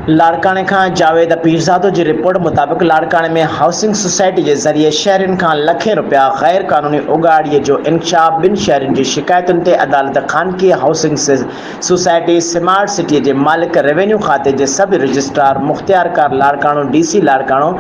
लाड़काने खां जावेद पीरज़ादो जी रिपोर्ट मुताबिक़ लाड़काने में हाउसिंग सोसाइटी के ज़रिए शहरनि खां लखें रुपया गैर क़ानूनी उगाड़ीअ जो इंकशाफ ॿिनि शहरनि जी शिकायतुनि ते अदालत ख़ानगी हाउसिंग सोसाइटी स्मार्ट सिटीअ जे मालिक रेवेन्यू खाते जे सब रजिस्ट्रार मुख़्तियारकार Larkana DC Larkana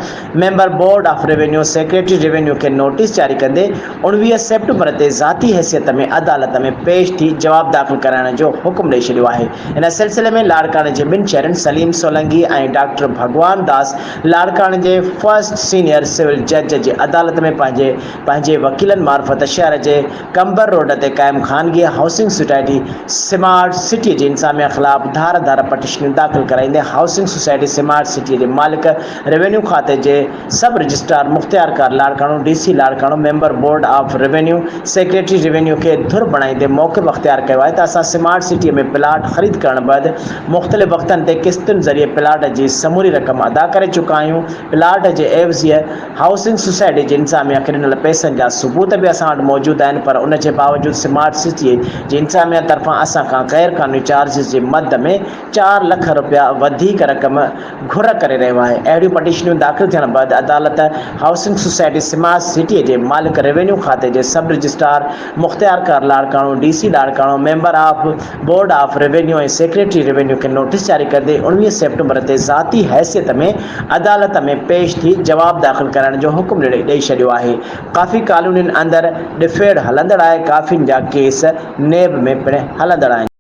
member board of revenue secretary revenue खे नोटिस जारी कंदे 19 सेप्टेम्बर ते ज़ाती हैसियत में अदालत में पेश थी जवाब दाख़िल कराइण जो हुकुम ॾेई छॾियो आहे। इन सिलसिले में लाड़काने जे ॿिनि शहरनि सलीम सोलंकी ऐं डॉक्टर भगवान दास लाड़काने जे फर्स्ट सीनियर सिविल जज जी अदालत में पंहिंजे वकीलनि मार्फत शहर जे कंबर रोड ते क़ाइम ख़ानगी हाउसिंग सोसाइटी स्मार्ट सिटी जी इंतज़ामिया ख़िलाफ़ धार पटिशनियूं दाख़िल कराईंदे हाउसिंग सोसाइटी स्मार्ट सिटी जे मालिक रेवेन्यू खाते जे सब रजिस्ट्रार मुख़्तियारकार Larkana DC Larkana member board of revenue secretary revenue खे धुर बणाईंदे मौक़िफ़ अख़्तियार कयो आहे त असां स्मार्ट सिटीअ में प्लाट ख़रीद करण बैदि मुख़्तलिफ़ वक़्तनि ते क़िस्तुनि ज़रिए प्लाट जी समूरी रक़म अदा करे चुका आहियूं। प्लाट जे एवज़ीअ हाउसिंग सोसाइटी जे इंतज़ामिया खे ॾिनल पैसनि जा सबूत बि असां वटि मौजूदु आहिनि, पर उन जे बावजूदु स्मार्ट सिटीअ जी इंतज़ामिया तरफ़ां असां खां गैर क़ानूनी चार्जिस जे मद में 4 लख रुपया वधीक रक़म घुर करे रहियो आहे। अहिड़ियूं पटिशनियूं दाख़िल थियण बैदि अदालत हाउसिंग सोसाइटी स्मार्ट सिटीअ जे मालिक रेवेन्यू खाते जे सब रजिस्ट्रार मुख़्तियारकार Larkana DC Larkana member of board of revenue ऐं सेक्रेटरी रेवेन्यू खे नोटिस जारी कंदे 19 सेप्टेम्बर ते ज़ाती हैसियत में अदालत में पेश थी जवाब दाख़िल कराइण जो हुकुम ॾेई छॾियो आहे। काफ़ी कॉलोनियुनि अंदरि डिफेड हलंदड़ आहे, काफ़ियुनि जा केस नेब में पिण हलंदड़ आहिनि।